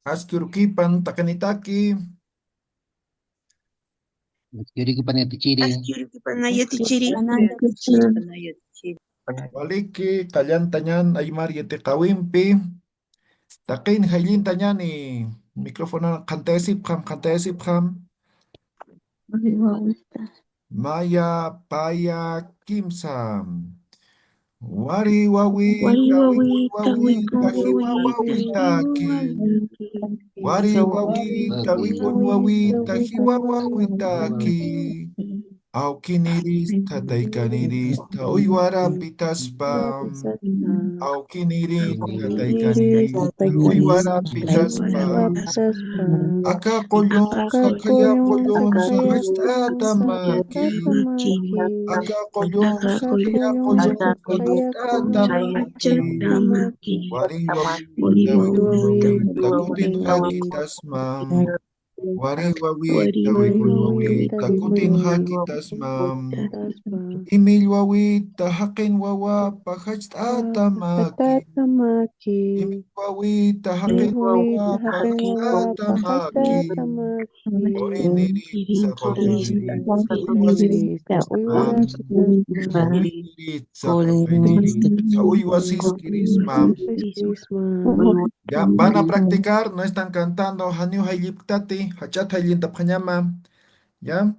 Asturkipan takanitaki. Yuriki panayati chiri. Panayatichiri. Waliki kallantañan aymar yete qawimpi. Takin hayllintañani micrófono qantayasipqam. Maya paya kimsam. Wari wawita wikun wawita hiwa wawitaki. Wari wawita wikun wawita hiwa wawitaki. Aukinirista taykanirista uywarapitaspa. Aukinirista taykanirista uywarapitaspa. Aka qollonsa kaya qollonsa hachtatamaki. Aka qollonsa kaya qollonsa hachtatamaki. Wari wawita wikun wawita kutin hakitasman. Wari wawita wikun wawita kutin hakitasman. Imil wawita haqin wawapa hachtatamaki. Imil wawita haqin wawapa hachtatamaki. Oriniritza q'uquyniritza uywasiskirisman. Oriniritza q'uquyniritza uywasiskirisman. Ya, van a practicar, no están cantando Haniu Hayliptati, Hachata Haylintaphañama, ¿ya?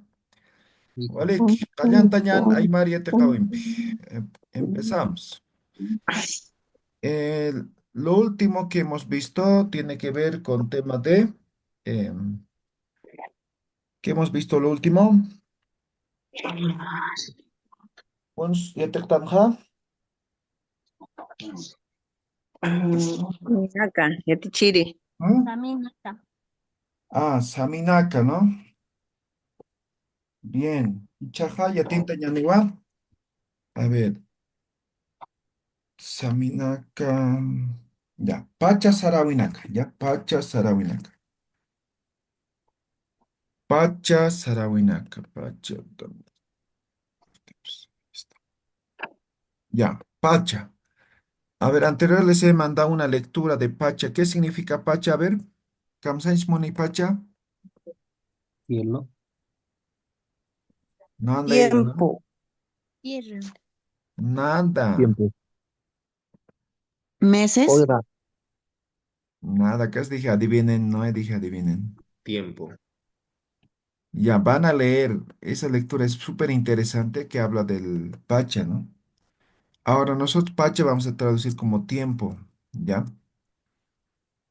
Walik, Kallantañan Aymari Tekawimpi. Empezamos. Lo último que hemos visto tiene que ver con tema de... ¿qué hemos visto lo último? Uns Yatektamha. Acá, yatichiri. Ah, Saminaka, ¿no? Bien. Chaja, Yatinta Ñaniwa. A ver. Saminaka. Ya. Pacha Sarawinaka. Ya. Pacha Sarawinaka. Pacha Sarawinaka. Pacha. Ya. Pacha. A ver, anterior les he mandado una lectura de Pacha. ¿Qué significa Pacha? A ver. Kamsanch Moni Pacha. Cielo. No han leído, ¿no? Tiempo. Nada. Tiempo. Meses. Oiga. Nada. ¿Qué os dije? Adivinen. No dije adivinen. Tiempo. Ya van a leer, esa lectura es súper interesante que habla del Pacha, ¿no? Ahora nosotros Pacha vamos a traducir como tiempo, ¿ya?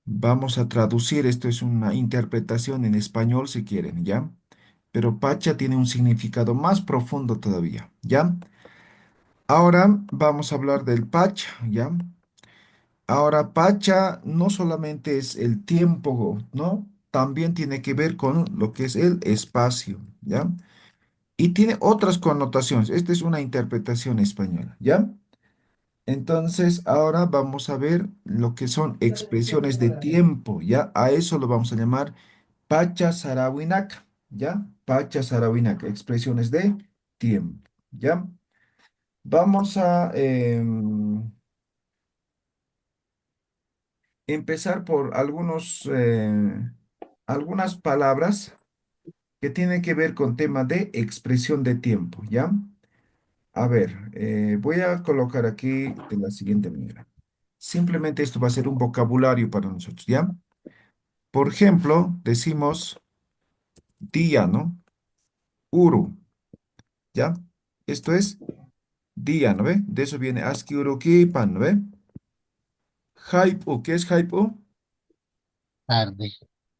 Vamos a traducir, esto es una interpretación en español si quieren, ¿ya? Pero Pacha tiene un significado más profundo todavía, ¿ya? Ahora vamos a hablar del Pacha, ¿ya? Ahora Pacha no solamente es el tiempo, ¿no? También tiene que ver con lo que es el espacio, ¿ya? Y tiene otras connotaciones. Esta es una interpretación española, ¿ya? Entonces, ahora vamos a ver lo que son expresiones de tiempo, ¿ya? A eso lo vamos a llamar Pacha Sarawinaka, ¿ya? Pacha Sarawinaka, expresiones de tiempo, ¿ya? Vamos a empezar por algunas palabras que tienen que ver con tema de expresión de tiempo, ¿ya? A ver, voy a colocar aquí de la siguiente manera. Simplemente esto va a ser un vocabulario para nosotros, ¿ya? Por ejemplo, decimos día, ¿no? Uru, ¿ya? Esto es día, ¿no ve? De eso viene aski urukipan, ¿no ve? Haipu, ¿qué es haipu? Tarde.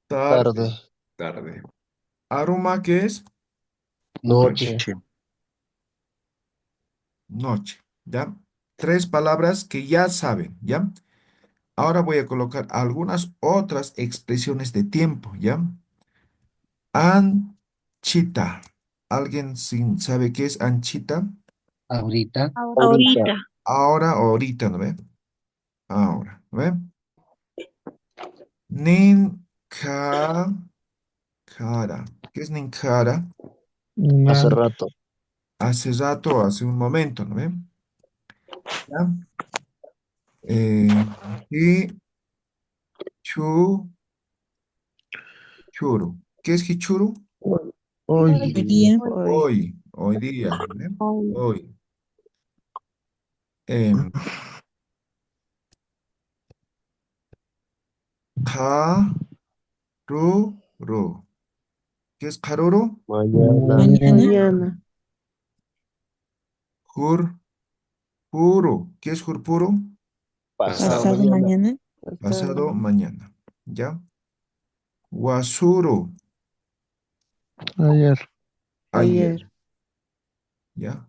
Tarde. Tarde. Tarde. Aruma, ¿qué es? Noche. Noche, ¿ya? Tres palabras que ya saben, ¿ya? Ahora voy a colocar algunas otras expresiones de tiempo, ¿ya? Anchita. ¿Alguien sabe qué es anchita? Ahorita. Ahorita. Ahora o ahorita, ¿no ve? Ahora, ¿no ve? Ninkara. ¿Qué es Ninkara? Hace Nada. rato. Hace rato, hace un momento, ¿no ven? ¿Ya? Eh, Hichu- churu. ¿Qué es hichuru? Hoy, Hoy hoy, día. Hoy día, ¿no ven? Hoy. Hoy. Em, Karuru. ¿Qué es karuru? mañana, Mañana. Mañana. Jurpuru. ¿Qué es jurpuru? pasado Pasado mañana, mañana. Pasado mañana. ¿Ya? Wasuru. ayer, Ayer. ¿Ya?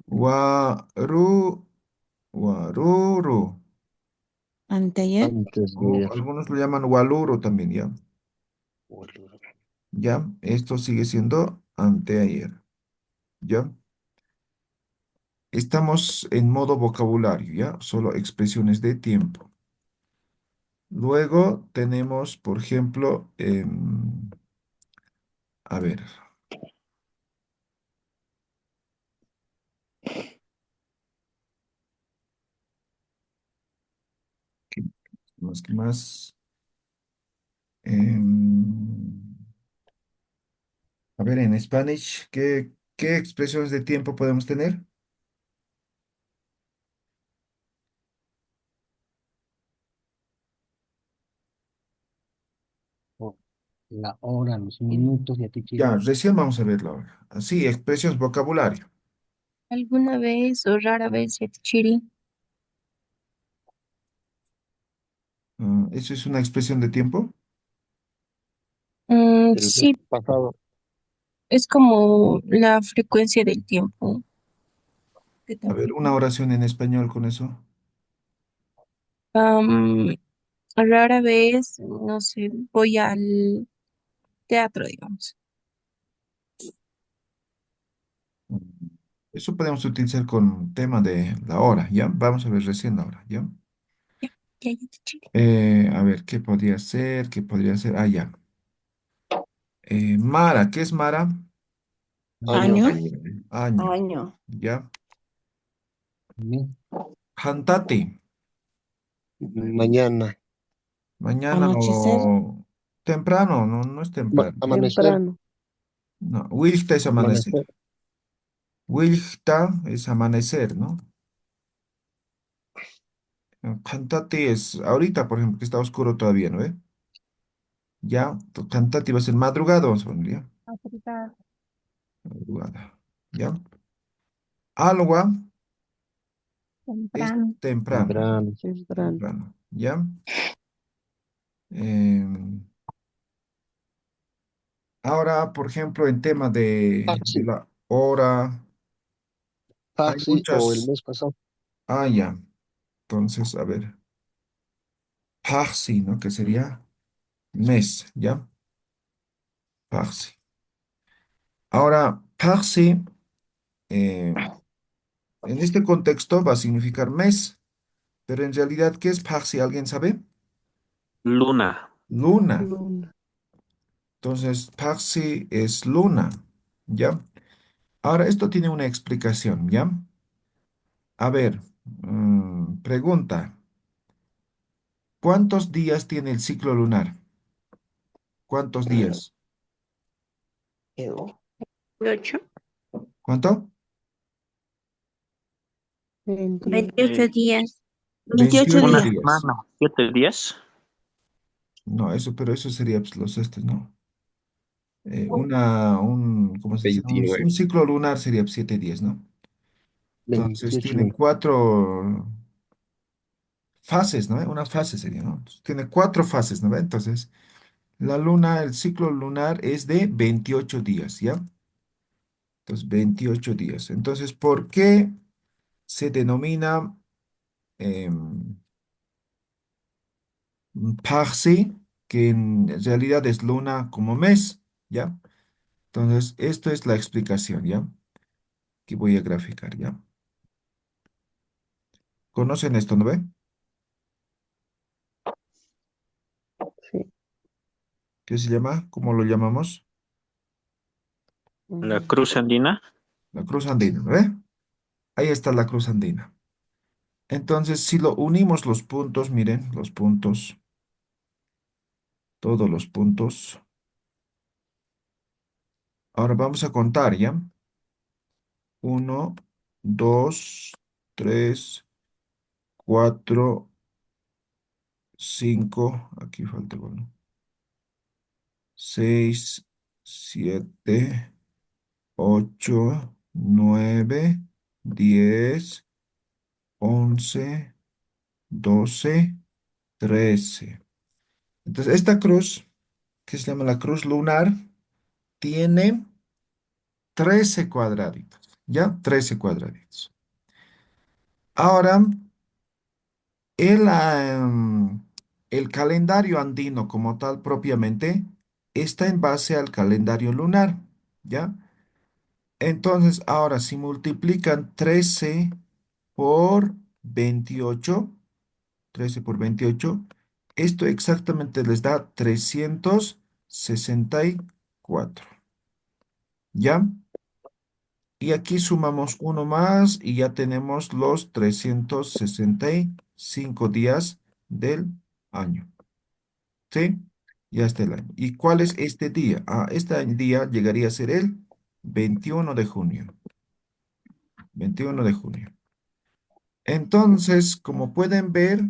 Waru. Waruru. Anteayer. antes de O ayer. algunos lo llaman waluru también, ¿ya? ¿Ya? Esto sigue siendo anteayer. ¿Ya? Estamos en modo vocabulario, ¿ya? Solo expresiones de tiempo. Luego tenemos, por ejemplo, a ver, ¿qué más? ¿Qué más? Em, a ver, en Spanish, ¿qué expresiones de tiempo podemos tener? La hora, los minutos, ya te Ya, chiri. recién vamos a verlo ahora. Así, expresiones vocabulario. ¿Alguna vez o rara vez Chiri? ¿Eso es una expresión de tiempo? El mes Sí, pasado, es como la frecuencia del tiempo. ¿Qué A tan ver, una frecuente? oración en español con eso. Am, Rara vez, no sé, voy al teatro, digamos. Mm, Eso podemos utilizar con tema de la hora, ¿ya? Vamos a ver recién la hora, ¿ya? Ya, ya te chiri. A ver, ¿qué podría ser? ¿Qué podría ser? Ah, ya. Mara, ¿qué es Mara? año, Año. Año, Año. ¿ya? Me- Cantate, mañana, mañana Anochecer. o temprano, no, no es temprano. amanecer, No, Wilta es amanecer. amanecer, Wilta es amanecer, ¿no? Cantate es ahorita, por ejemplo, que está oscuro todavía, ¿no ve? Ya, cantate va a ser madrugada, vamos a poner, ¿ya? Madrugada. Madrugada, ¿ya? Algo es Temprano. temprano, temprano, temprano, ¿ya? Em, Ahora, por ejemplo, en tema de taxi, la hora, hay taxi o el muchas. mes pasado, Ah, ya. Entonces, a ver. Parsi, ¿no? Que sería mes, ¿ya? Parsi. Ahora, parsi, eh, en este contexto va a significar mes, pero en realidad, ¿qué es parsi? ¿Alguien sabe? Luna. Luna. Entonces, parsi es luna, ¿ya? Ahora, esto tiene una explicación, ¿ya? A ver, pregunta. ¿Cuántos días tiene el ciclo lunar? ¿Cuántos días? 8. ¿Cuánto? 28 Eh, días. 28 28 una días. días. semana, 7 días. No, pero eso sería pues, los estos, ¿no? ¿Cómo se dice? Un 29, ciclo lunar sería 7 días, ¿no? Entonces 28, tiene 4 fases, ¿no? Una fase sería, ¿no? Entonces, tiene 4 fases, ¿no? Entonces, la luna, el ciclo lunar es de 28 días, ¿ya? Entonces, 28 días. Entonces, ¿por qué se denomina em, Parsi, que en realidad es luna como mes, ¿ya? Entonces, esto es la explicación, ¿ya? Que voy a graficar, ¿ya? ¿Conocen esto, no ve? ¿Qué se llama? ¿Cómo lo llamamos? La cruz andina. La cruz andina, ¿ve? Ahí está la cruz andina. Entonces, si lo unimos los puntos, miren, los puntos, todos los puntos. Ahora vamos a contar, ¿ya? Uno, dos, tres, cuatro, cinco, aquí falta uno, seis, siete, ocho, nueve, 10, 11, 12, 13. Entonces, esta cruz, que se llama la cruz lunar, tiene 13 cuadraditos, ¿ya? 13 cuadraditos. Ahora, el, el calendario andino como tal propiamente está en base al calendario lunar, ¿ya? Entonces, ahora si multiplican 13 por 28, 13 por 28, esto exactamente les da 364, ¿ya? Y aquí sumamos uno más y ya tenemos los 365 días del año. ¿Sí? Ya está el año. ¿Y cuál es este día? Ah, este día llegaría a ser el 21 de junio. 21 de junio. Entonces, como pueden ver,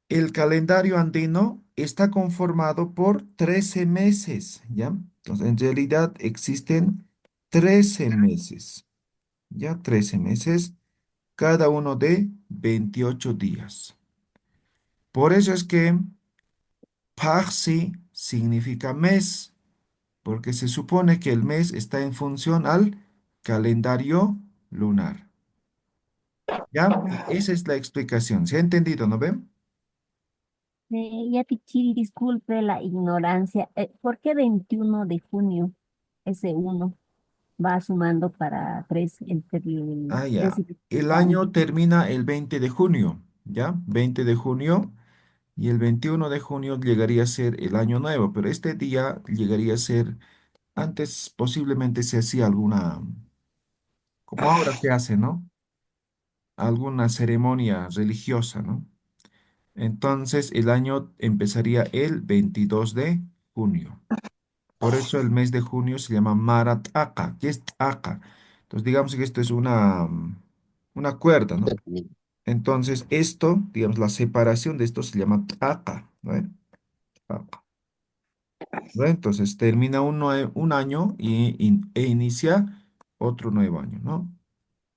el calendario andino está conformado por 13 meses, ¿ya? Entonces, en realidad existen 13 meses, ¿ya? 13 meses, cada uno de 28 días. Por eso es que Parsi significa mes, porque se supone que el mes está en función al calendario lunar. ¿Ya? Esa es la explicación. ¿Se ha entendido, no ven? Ya Pichiri, disculpe la ignorancia. ¿Por qué 21 de junio ese uno va sumando para 3 el Ah, 3 ya. y El 3 años? año termina el 20 de junio, ¿ya? 20 de junio y el 21 de junio llegaría a ser el año nuevo, pero este día llegaría a ser, antes posiblemente se hacía alguna, como ahora se hace, ¿no? Alguna ceremonia religiosa, ¿no? Entonces el año empezaría el 22 de junio. Por eso el mes de junio se llama Marataka. ¿Qué es Taka? Entonces digamos que esto es una cuerda, ¿no? Entonces esto, digamos, la separación de esto se llama Taka, ¿no? Taka, ¿no? Entonces termina un año e inicia otro nuevo año, ¿no?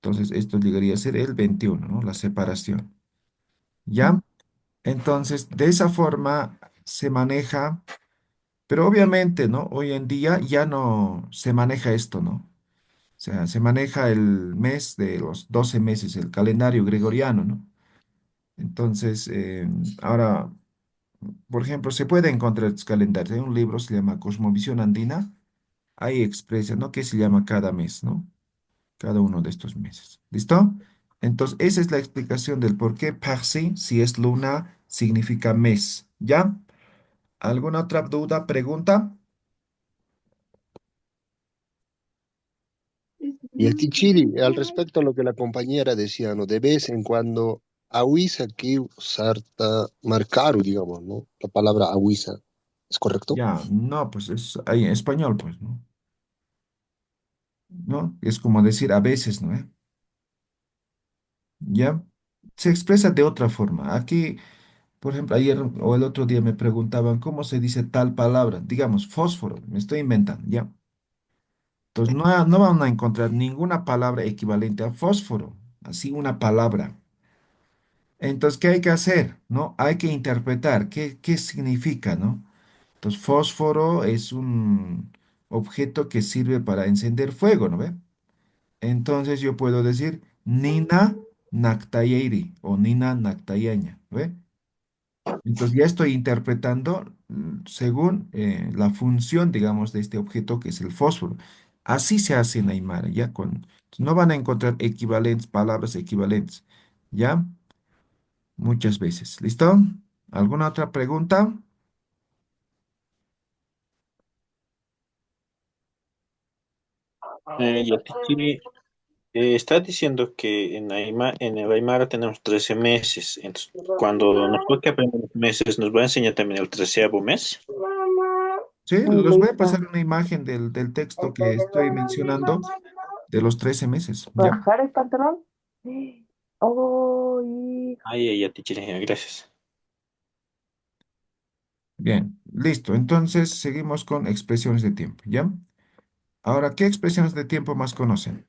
Entonces esto llegaría a ser el 21, ¿no? La separación. ¿Ya? Entonces, de esa forma se maneja, pero obviamente, ¿no? Hoy en día ya no se maneja esto, ¿no? O sea, se maneja el mes de los 12 meses, el calendario gregoriano, ¿no? Entonces, ahora, por ejemplo, se puede encontrar estos calendarios. Hay un libro, se llama Cosmovisión Andina, ahí expresa, ¿no? ¿Qué se llama cada mes, ¿no? Cada uno de estos meses. ¿Listo? Entonces, esa es la explicación del por qué Parsi, si es luna, significa mes. ¿Ya? ¿Alguna otra duda, pregunta? Y el Tichiri, al respecto a lo que la compañera decía, ¿no? De vez en cuando, Awisa que usar marcar, digamos, ¿no? La palabra Awisa, ¿es correcto? Ya, no, pues es ahí en español, pues, ¿no? ¿No? Es como decir a veces, ¿no? ¿Ya? Se expresa de otra forma. Aquí, por ejemplo, ayer o el otro día me preguntaban cómo se dice tal palabra. Digamos, fósforo, me estoy inventando, ¿ya? Entonces, no van a encontrar ninguna palabra equivalente a fósforo, así una palabra. Entonces, ¿qué hay que hacer? ¿No? Hay que interpretar qué significa, ¿no? Entonces, fósforo es un objeto que sirve para encender fuego, ¿no ve? Entonces yo puedo decir Nina Nactayeiri o Nina Nactayeña, ¿ve? Entonces ya estoy interpretando según la función, digamos, de este objeto que es el fósforo. Así se hace en Aymara, ¿ya? No van a encontrar equivalentes, palabras equivalentes, ¿ya? Muchas veces. ¿Listo? ¿Alguna otra pregunta? Yatichiri, está diciendo que en el Aymara tenemos 13 meses. Entonces, cuando nos toque aprender los meses, ¿nos va a enseñar también el treceavo mes? Sí, les voy a pasar una imagen del texto que estoy mencionando de los 13 meses, ¿ya? ¿Bajar el pantalón? Oh, y... Ay, Yatichiri, gracias. Bien, listo. Entonces seguimos con expresiones de tiempo, ¿ya? Ahora, ¿qué expresiones de tiempo más conocen?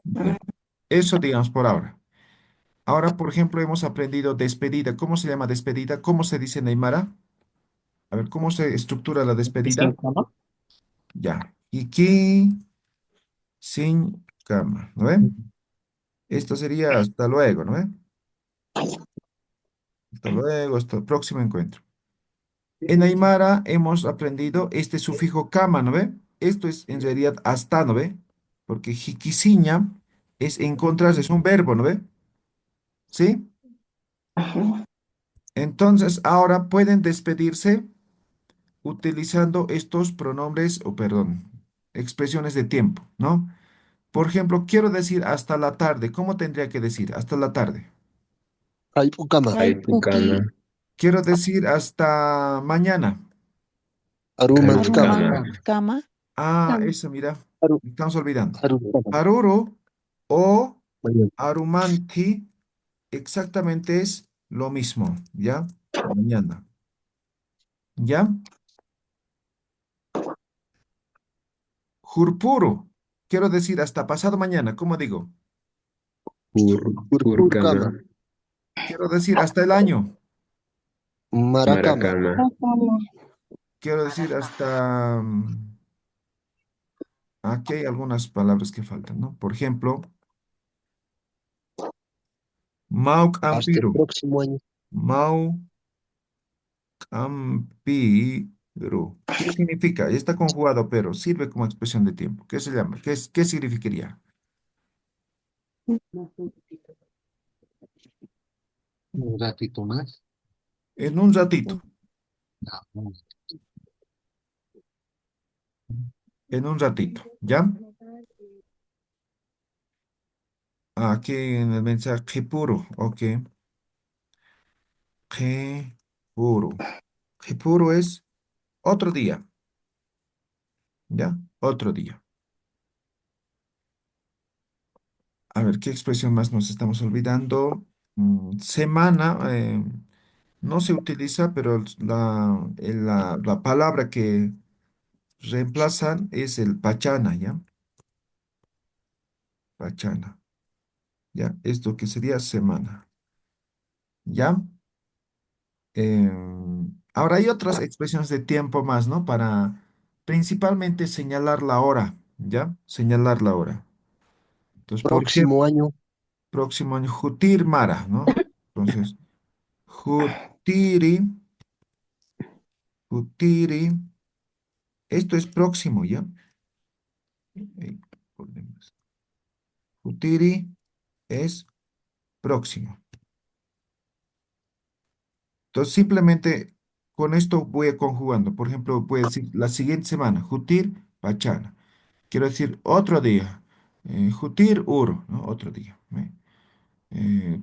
Bien, eso digamos por ahora. Ahora, por ejemplo, hemos aprendido despedida. ¿Cómo se llama despedida? ¿Cómo se dice en Aymara? A ver, ¿cómo se estructura la despedida? ¿Cinco, no? Ya. Iki sin cama, ¿no ve? Esto sería hasta luego, ¿no ve? Hasta luego, hasta el próximo encuentro. En Aymara hemos aprendido este sufijo kama, ¿no ve? Esto es en realidad hasta, ¿no ve? Porque jikisiña es encontrarse, es un verbo, ¿no ve? ¿Sí? Entonces, ahora pueden despedirse utilizando estos pronombres, o perdón, expresiones de tiempo, ¿no? Por ejemplo, quiero decir hasta la tarde. ¿Cómo tendría que decir hasta la tarde? Hay Pukama, Puki, Quiero decir hasta mañana. Arumanskama, Arumatkama, Ah, eso, mira, Aru, estamos olvidando. Arukama. Haruru o Mañana. Arumanti exactamente es lo mismo, ¿ya? Mañana, ¿ya? Jurpuru, quiero decir hasta pasado mañana, ¿cómo digo? Purkama, Quiero decir hasta el año, Marakama, Takama, quiero decir hasta... aquí hay algunas palabras que faltan, ¿no? Por ejemplo, Mauk hasta el Ampiru, próximo año. Mau Ampiru. ¿Qué significa? Ya está conjugado, pero sirve como expresión de tiempo. ¿Qué se llama? ¿Qué significaría? Un ratito más. En un ratito, No, no. en un ratito, ¿ya? Aquí en el mensaje puro, ok. Que puro. Que puro es otro día, ¿ya? Otro día. A ver, ¿qué expresión más nos estamos olvidando? Semana, no se utiliza, pero la palabra que reemplazan es el pachana, ¿ya? Pachana, ¿ya? Esto que sería semana, ¿ya? Ahora hay otras expresiones de tiempo más, ¿no? Para principalmente señalar la hora, ¿ya? Señalar la hora. Entonces, por ejemplo, Próximo año, próximo año, Jutir Mara, ¿no? Entonces, Jutiri, Jutiri, esto es próximo, ¿ya? Problemas. Jutiri es próximo. Entonces, simplemente con esto voy a conjugando. Por ejemplo, voy a decir la siguiente semana, Jutir, Pachana. Quiero decir otro día. Jutir Uro, ¿no? Otro día.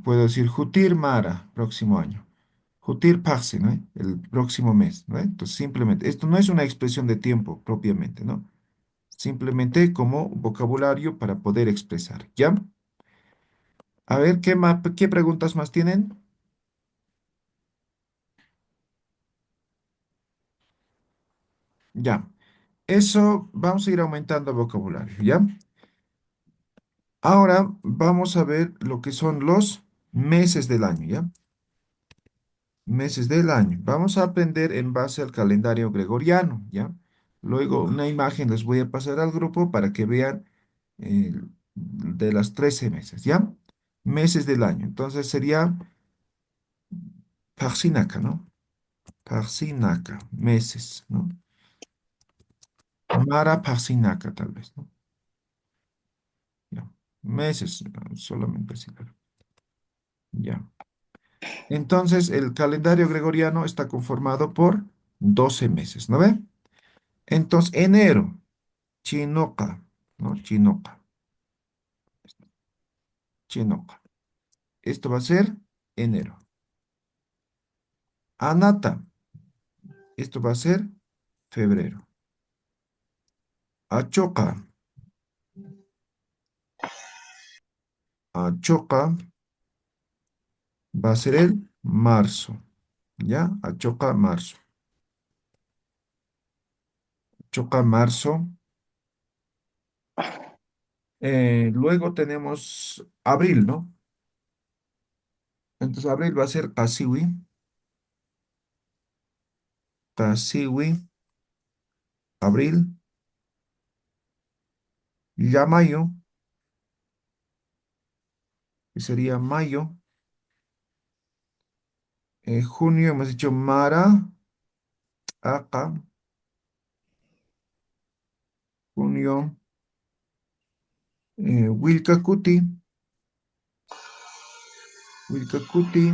Puedo decir Jutir Mara, próximo año. Jutir Paxi, ¿no? El próximo mes, ¿no? Entonces, simplemente, esto no es una expresión de tiempo propiamente, ¿no? Simplemente como vocabulario para poder expresar, ¿ya? A ver, ¿qué preguntas más tienen? Ya. Eso, vamos a ir aumentando el vocabulario, ¿ya? Ahora vamos a ver lo que son los meses del año, ¿ya? Meses del año. Vamos a aprender en base al calendario gregoriano, ¿ya? Luego una imagen les voy a pasar al grupo para que vean eh, de las 13 meses, ¿ya? Meses del año. Entonces sería Parsinaka, ¿no? Parsinaka, meses, ¿no? Mara Parsinaka, tal vez, ¿no? Ya. Meses, solamente así, claro. Ya. Entonces, el calendario gregoriano está conformado por 12 meses, ¿no ve? Entonces, enero, chinoca, ¿no? Chinoca, chinoca. Esto va a ser enero. Anata, esto va a ser febrero. Achoca, achoca va a ser el marzo, ¿ya? Achoca, marzo. Achoca, marzo. Luego tenemos abril, ¿no? Entonces, abril va a ser casiwi, casiwi, abril. Ya mayo, que sería mayo. Junio hemos dicho Mara, acá, junio, Wilcacuti, Wilcacuti,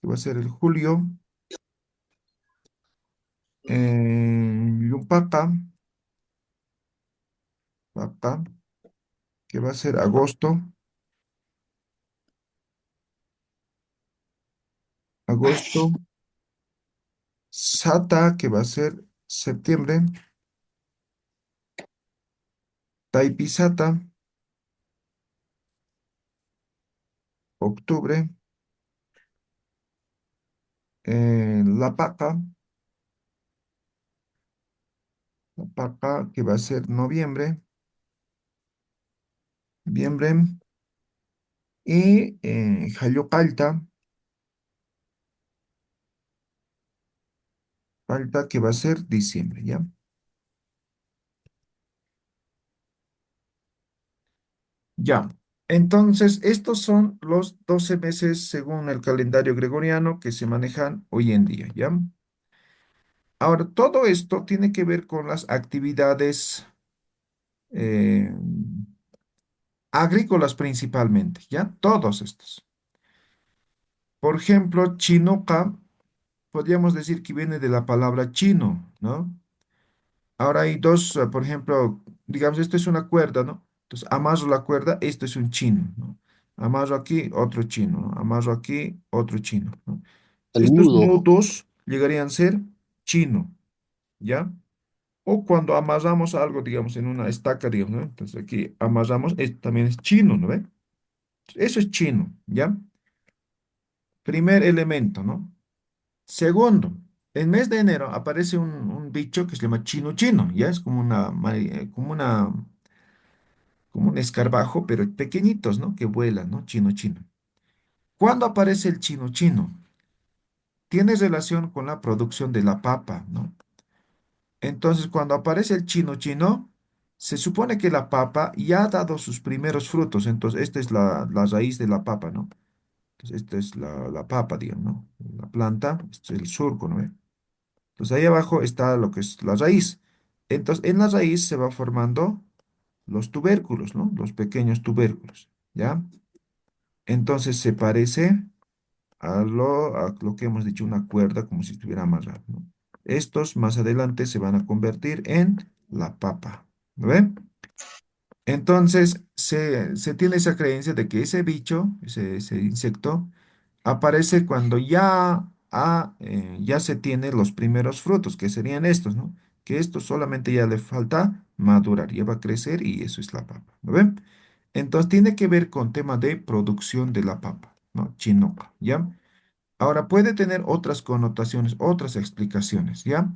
que va a ser el julio, Yumpaca, Paca, que va a ser agosto, agosto, Sata, que va a ser septiembre, Taipisata, octubre, La Paca, La Paca, que va a ser noviembre, noviembre, y Jayopalta, falta que va a ser diciembre, ¿ya? Ya. Entonces, estos son los 12 meses según el calendario gregoriano que se manejan hoy en día, ¿ya? Ahora, todo esto tiene que ver con las actividades eh, agrícolas principalmente, ¿ya? Todos estos. Por ejemplo, chinoca, podríamos decir que viene de la palabra chino, ¿no? Ahora hay dos, por ejemplo, digamos, esto es una cuerda, ¿no? Entonces, amarro la cuerda, esto es un chino, ¿no? Amarro aquí, otro chino, ¿no? Amarro aquí, otro chino, ¿no? El Estos nudo, nudos llegarían a ser chino, ¿ya? O cuando amarramos algo, digamos, en una estaca, digamos, ¿no? Entonces aquí amarramos, esto también es chino, ¿no ve? Eso es chino, ¿ya? Primer elemento, ¿no? Segundo, en mes de enero aparece un bicho que se llama chino chino, ¿ya? Es como como un escarabajo, pero pequeñitos, ¿no? Que vuelan, ¿no? Chino chino. ¿Cuándo aparece el chino chino? Tiene relación con la producción de la papa, ¿no? Entonces, cuando aparece el chino chino, se supone que la papa ya ha dado sus primeros frutos. Entonces, esta es la raíz de la papa, ¿no? Entonces, esta es la papa, digamos, ¿no? La planta, este es el surco, ¿no? Entonces, ahí abajo está lo que es la raíz. Entonces, en la raíz se va formando los tubérculos, ¿no? Los pequeños tubérculos, ¿ya? Entonces, se parece a lo que hemos dicho, una cuerda como si estuviera amarrado, ¿no? Estos más adelante se van a convertir en la papa, ¿no ven? Entonces se tiene esa creencia de que ese bicho, ese insecto, aparece cuando ya se tienen los primeros frutos, que serían estos, ¿no? Que esto solamente ya le falta madurar, ya va a crecer y eso es la papa, ¿no ven? Entonces tiene que ver con tema de producción de la papa, ¿no? Chinoca, ¿ya? Ahora puede tener otras connotaciones, otras explicaciones, ¿ya?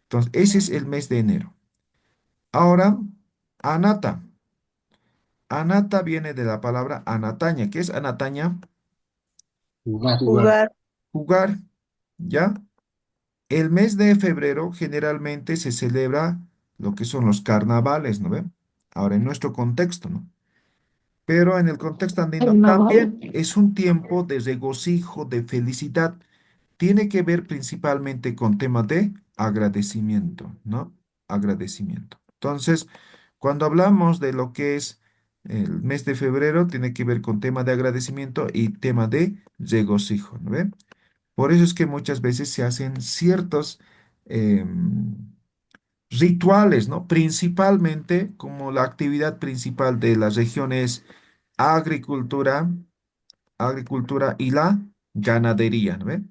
Entonces, ese es el mes de enero. Ahora, anata. Anata viene de la palabra anataña. ¿Qué es anataña? jugar, Jugar. Jugar, ¿ya? El mes de febrero generalmente se celebra lo que son los carnavales, ¿no ven? Ahora, en nuestro contexto, ¿no? Pero en el contexto andino Carnaval. también es un tiempo de regocijo, de felicidad. Tiene que ver principalmente con temas de agradecimiento, ¿no? Agradecimiento. Entonces, cuando hablamos de lo que es el mes de febrero, tiene que ver con tema de agradecimiento y tema de regocijo, ¿no ve? Por eso es que muchas veces se hacen ciertos rituales, ¿no? Principalmente, como la actividad principal de la región es agricultura, agricultura y la ganadería, ¿no ve?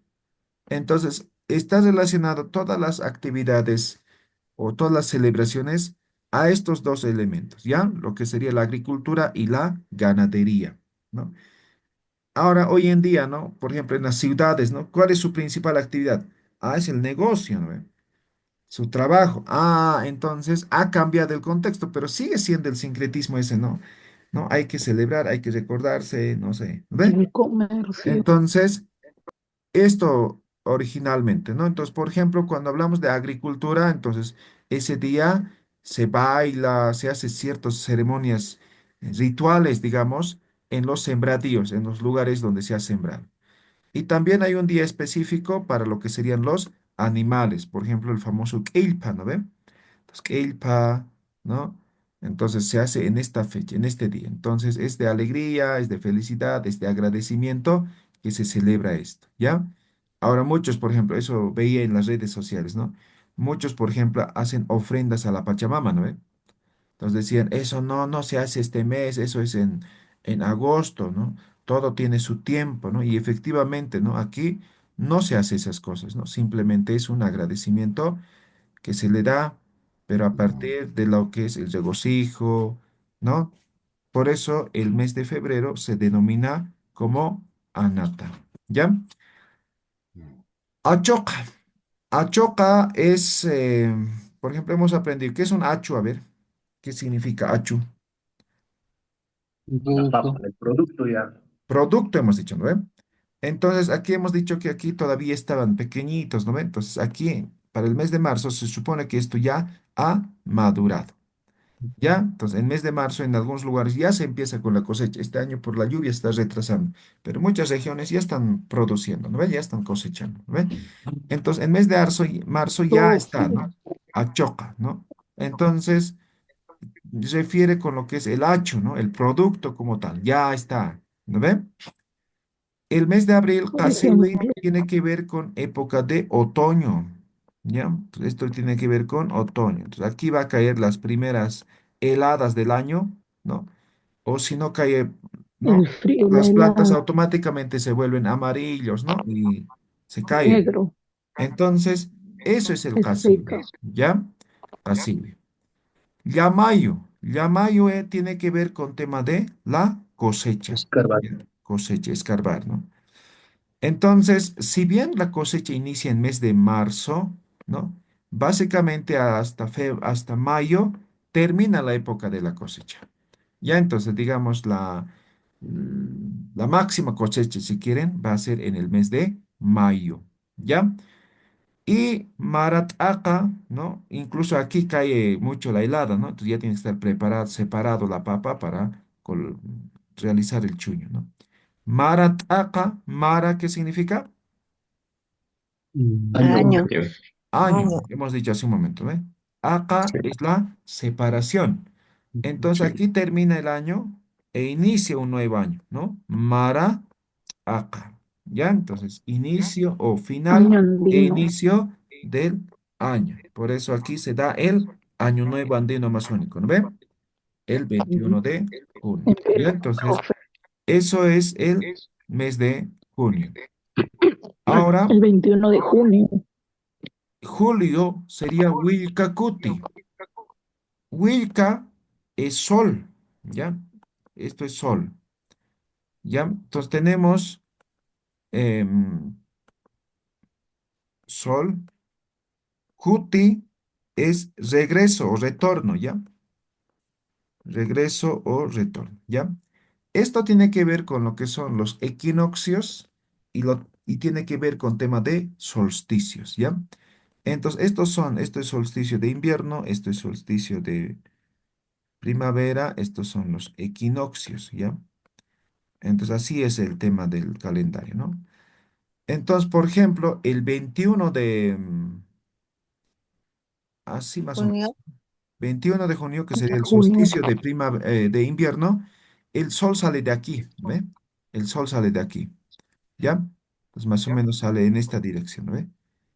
Entonces, está relacionado todas las actividades o todas las celebraciones a estos dos elementos, ¿ya? Lo que sería la agricultura y la ganadería, ¿no? Ahora, hoy en día, ¿no? Por ejemplo, en las ciudades, ¿no? ¿Cuál es su principal actividad? Ah, es el negocio, ¿no ve? Su trabajo. Ah, entonces ha cambiado el contexto, pero sigue siendo el sincretismo ese, ¿no? ¿No? Hay que celebrar, hay que recordarse, no sé, ¿ve? El comercio. Entonces, esto originalmente, ¿no? Entonces, por ejemplo, cuando hablamos de agricultura, entonces ese día se baila, se hace ciertas ceremonias rituales, digamos, en los sembradíos, en los lugares donde se ha sembrado. Y también hay un día específico para lo que serían los animales, por ejemplo, el famoso Keilpa, ¿no ven? Entonces, Keilpa, ¿no? Entonces se hace en esta fecha, en este día. Entonces es de alegría, es de felicidad, es de agradecimiento que se celebra esto, ¿ya? Ahora muchos, por ejemplo, eso veía en las redes sociales, ¿no? Muchos, por ejemplo, hacen ofrendas a la Pachamama, ¿no ve? Entonces decían, eso no se hace este mes, eso es en agosto, ¿no? Todo tiene su tiempo, ¿no? Y efectivamente, ¿no? Aquí no se hace esas cosas, ¿no? Simplemente es un agradecimiento que se le da, pero a partir de lo que es el regocijo, ¿no? Por eso el mes de febrero se denomina como Anata, ¿ya? Achoca. Achoca es, por ejemplo, hemos aprendido, ¿qué es un achu? A ver, ¿qué significa achu? Un La producto. papa, el producto ya. Producto hemos dicho, ¿no ve? Entonces, aquí hemos dicho que aquí todavía estaban pequeñitos, ¿no ve? Entonces, aquí, para el mes de marzo, se supone que esto ya ha madurado. ¿Ya? Entonces, en mes de marzo en algunos lugares ya se empieza con la cosecha. Este año por la lluvia está retrasando, pero muchas regiones ya están produciendo, ¿no ve? Ya están cosechando, ¿no ve? Entonces, en mes de marzo ya está, Sofía. ¿no? Achoca, ¿no? Entonces, refiere con lo que es el hacho, ¿no? El producto como tal, ya está, ¿no ve? El mes de abril, Por Casiwi, ejemplo, tiene que ver con época de otoño, ¿ya? Entonces, esto tiene que ver con otoño. Entonces, aquí va a caer las primeras heladas del año, ¿no? O si no cae, ¿no? el frío, la Las plantas helada, automáticamente se vuelven amarillos, ¿no? Y se caen. negro, Entonces, eso es el es Casiwi, seca. ¿ya? Casiwi. Yamayo. Yamayo tiene que ver con tema de la cosecha, Escarbar. ¿ya? Cosecha, escarbar, ¿no? Entonces, si bien la cosecha inicia en mes de marzo, ¿no? Básicamente hasta mayo termina la época de la cosecha. Ya entonces, digamos, la máxima cosecha, si quieren, va a ser en el mes de mayo. ¿Ya? Y Marataka, ¿no? Incluso aquí cae mucho la helada, ¿no? Entonces ya tiene que estar preparado, separado la papa para realizar el chuño, ¿no? Marataka, Mara, ¿qué significa? Año. Año. Año, hemos dicho hace un momento, ¿eh? Aka es la separación. Entonces Sí. aquí termina el año e inicia un nuevo año, ¿no? Mara, Aka. ¿Ya? Entonces, inicio o final Año e andino. inicio del año. Por eso aquí se da el Año Nuevo Andino Amazónico, ¿no ve? El Ujú. 21 de junio. ¿Ya? Empieza Entonces, eso es el mes de junio. Ahora, el 21 de junio. julio sería Wilcacuti. Wilca es sol, ¿ya? Esto es sol, ¿ya? Entonces tenemos sol, Cuti es regreso o retorno, ¿ya? Regreso o retorno, ¿ya? Esto tiene que ver con lo que son los equinoccios y tiene que ver con tema de solsticios, ¿ya? Entonces, esto es solsticio de invierno, esto es solsticio de primavera, estos son los equinoccios, ¿ya? Entonces, así es el tema del calendario, ¿no? Entonces, por ejemplo, el 21 así más o Junio. menos, 21 de junio, que sería De el junio. solsticio de invierno, el sol sale de aquí, ¿ve? El sol sale de aquí, ¿ya? Entonces más o menos sale en esta dirección, ¿no ve?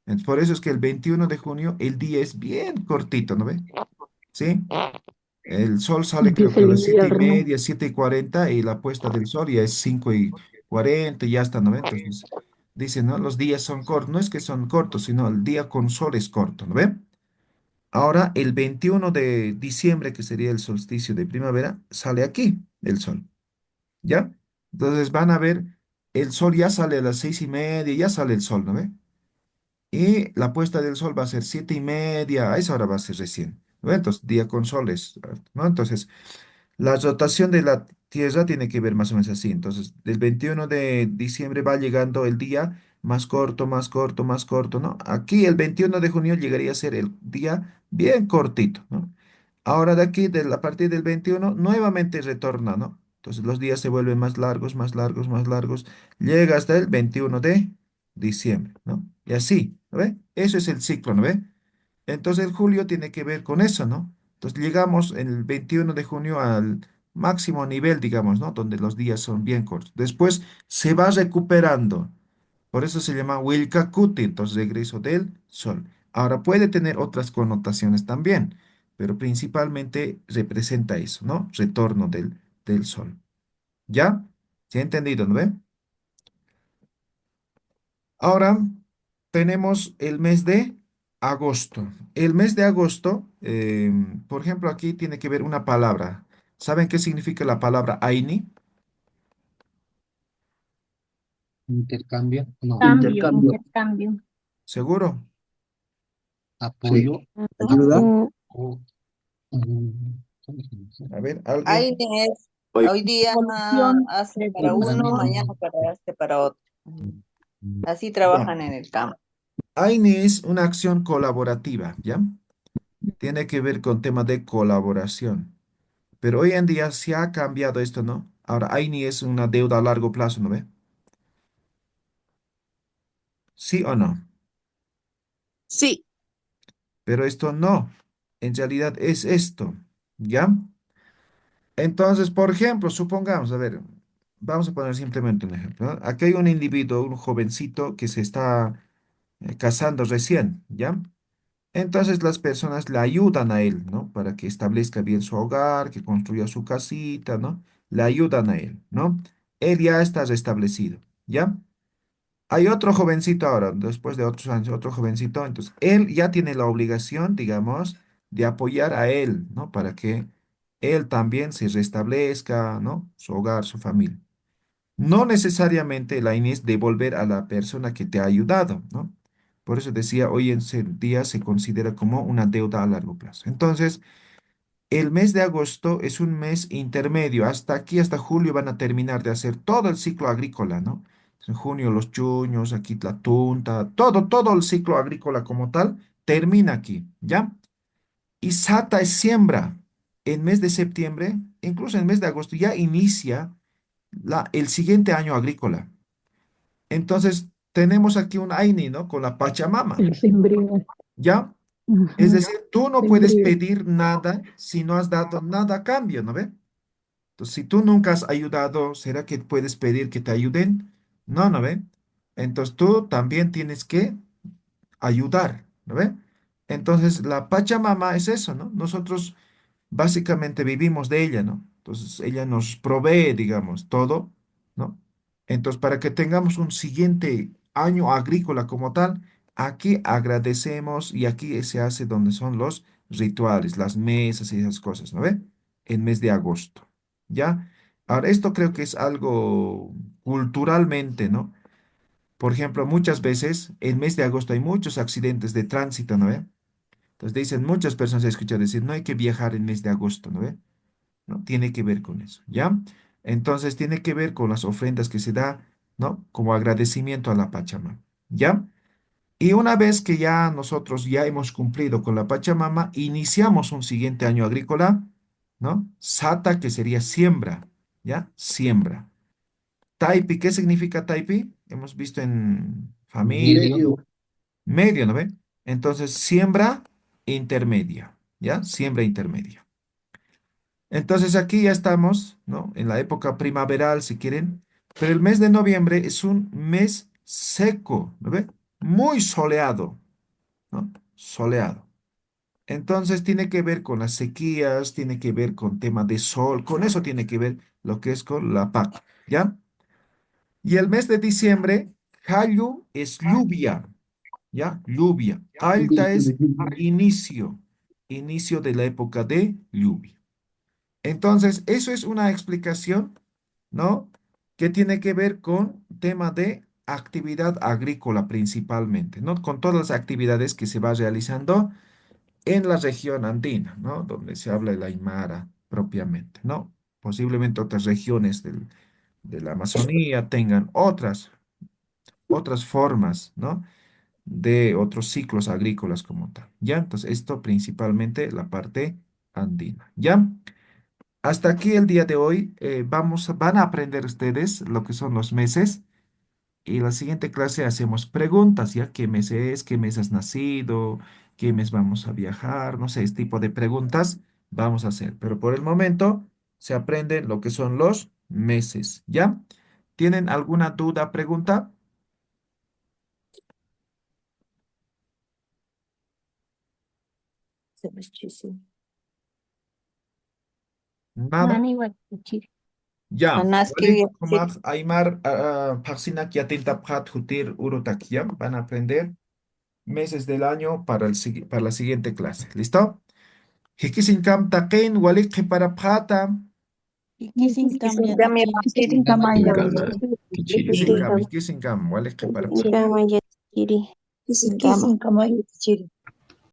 Entonces, por eso es que el 21 de junio el día es bien cortito, ¿no ve? ¿Sí? El sol sale creo Empieza que a el las siete y invierno. media, 7:40 y la puesta del sol ya es 5:40 y ya está, ¿no ve? Entonces dicen, ¿no? Los días son cortos. No es que son cortos, sino el día con sol es corto, ¿no ve? Ahora el 21 de diciembre, que sería el solsticio de primavera, sale aquí el sol, ¿ya? Entonces van a ver, el sol ya sale a las 6:30, ya sale el sol, ¿no ve? Y la puesta del sol va a ser 7:30, a esa hora va a ser recién, ¿no ve? Entonces, día con sol es, ¿no? Entonces, la rotación de la Tierra tiene que ver más o menos así. Entonces, del 21 de diciembre va llegando el día más corto, más corto, más corto, ¿no? Aquí el 21 de junio llegaría a ser el día bien cortito, ¿no? Ahora de aquí, a partir del 21, nuevamente retorna, ¿no? Entonces los días se vuelven más largos, más largos, más largos. Llega hasta el 21 de diciembre, ¿no? Y así, ¿no ve? Eso es el ciclo, ¿no ve? Entonces el julio tiene que ver con eso, ¿no? Entonces llegamos el 21 de junio al máximo nivel, digamos, ¿no? Donde los días son bien cortos. Después se va recuperando. Por eso se llama Wilcacuti, entonces regreso del sol. Ahora puede tener otras connotaciones también, pero principalmente representa eso, ¿no? Retorno del sol. ¿Ya? ¿Se ha entendido, no ve? Ahora tenemos el mes de agosto. El mes de agosto, por ejemplo, aquí tiene que ver una palabra. ¿Saben qué significa la palabra Aini? Intercambio, no, Cambio, Intercambio, intercambio. ¿Seguro? apoyo, sí. Ayuda. Mm, o, mm, A ver, alguien. Hay Inés, Oye, hoy día Evolución, hace para uno, devolución. mañana para este para otro. Así Ya. trabajan en el campo. Aini es una acción colaborativa, ¿ya? Tiene que ver con tema de colaboración. Pero hoy en día se ha cambiado esto, ¿no? Ahora, Aini es una deuda a largo plazo, ¿no ve? ¿Sí o no? Sí, Pero esto no. En realidad es esto, ¿ya? Entonces, por ejemplo, supongamos, a ver, vamos a poner simplemente un ejemplo, ¿no? Aquí hay un individuo, un jovencito que se está casando recién, ¿ya? Entonces las personas le ayudan a él, ¿no? Para que establezca bien su hogar, que construya su casita, ¿no? Le ayudan a él, ¿no? Él ya está restablecido, ¿ya? Hay otro jovencito ahora, después de otros años, otro jovencito, entonces él ya tiene la obligación, digamos, de apoyar a él, ¿no? Para que él también se restablezca, ¿no? Su hogar, su familia. No necesariamente la INE es devolver a la persona que te ha ayudado, ¿no? Por eso decía, hoy en día se considera como una deuda a largo plazo. Entonces, el mes de agosto es un mes intermedio. Hasta aquí, hasta julio, van a terminar de hacer todo el ciclo agrícola, ¿no? En junio los chuños, aquí la tunta, todo el ciclo agrícola como tal termina aquí, ¿ya? Y Sata es siembra. En mes de septiembre, incluso en mes de agosto, ya inicia el siguiente año agrícola. Entonces, tenemos aquí un Aini, ¿no? Con la Pachamama, el sembrío. ¿ya? Es Ujú, decir, tú no puedes sembrío. pedir nada si no has dado nada a cambio, ¿no ve? Entonces, si tú nunca has ayudado, ¿será que puedes pedir que te ayuden? No, ¿no ve? Entonces, tú también tienes que ayudar, ¿no ve? Entonces, la Pachamama es eso, ¿no? Nosotros básicamente vivimos de ella, ¿no? Entonces, ella nos provee, digamos, todo, ¿no? Entonces, para que tengamos un siguiente año agrícola como tal, aquí agradecemos y aquí se hace donde son los rituales, las mesas y esas cosas, ¿no ve? En mes de agosto, ¿ya? Ahora, esto creo que es algo culturalmente, ¿no? Por ejemplo, muchas veces en mes de agosto hay muchos accidentes de tránsito, ¿no ve? Entonces dicen, muchas personas he escuchado decir, no hay que viajar en mes de agosto, ¿no ve? ¿No? Tiene que ver con eso, ¿ya? Entonces tiene que ver con las ofrendas que se da, ¿no? Como agradecimiento a la Pachamama, ¿ya? Y una vez que ya nosotros ya hemos cumplido con la Pachamama, iniciamos un siguiente año agrícola, ¿no? Sata, que sería siembra, ¿ya? Siembra. Taipi, ¿qué significa Taipi? Hemos visto en familia, Medio, Medio. medio, ¿no ve? Entonces, siembra intermedia, ¿ya? Siembra intermedia. Entonces aquí ya estamos, ¿no? En la época primaveral, si quieren, pero el mes de noviembre es un mes seco, ¿no ve? Muy soleado, ¿no? Soleado. Entonces tiene que ver con las sequías, tiene que ver con tema de sol, con eso tiene que ver lo que es con la PAC, ¿ya? Y el mes de diciembre, Hayu es lluvia, ¿ya? Lluvia. Alta es inicio, inicio de la época de lluvia. Entonces, eso es una explicación, ¿no? Que tiene que ver con tema de actividad agrícola principalmente, ¿no? Con todas las actividades que se va realizando en la región andina, ¿no? Donde se habla el Aymara propiamente, ¿no? Posiblemente otras regiones de la Amazonía tengan otras formas, ¿no? De otros ciclos agrícolas como tal, ¿ya? Entonces, esto principalmente la parte andina, ¿ya? Hasta aquí el día de hoy. Van a aprender ustedes lo que son los meses y la siguiente clase hacemos preguntas, ¿ya? ¿Qué mes es? ¿Qué mes has nacido? ¿Qué mes vamos a viajar? No sé, este tipo de preguntas vamos a hacer. Pero por el momento se aprende lo que son los meses, ¿ya? ¿Tienen alguna duda, pregunta? Se me esqueció. Nada. Mani Watichiri. Ya. Anaski, Walik kumak Aymar Paxinak Yatinta Phat Hutir Urutak, ¿ya? Van a aprender meses del año para la siguiente clase. ¿Listo? Hikisinkam taqin walik para phata. Ikisinkam Kami yatiki. Pakiri. Ikisinkam Hikisinkam walik para phata. Kama Yakiri. Ikisinkam yatiki.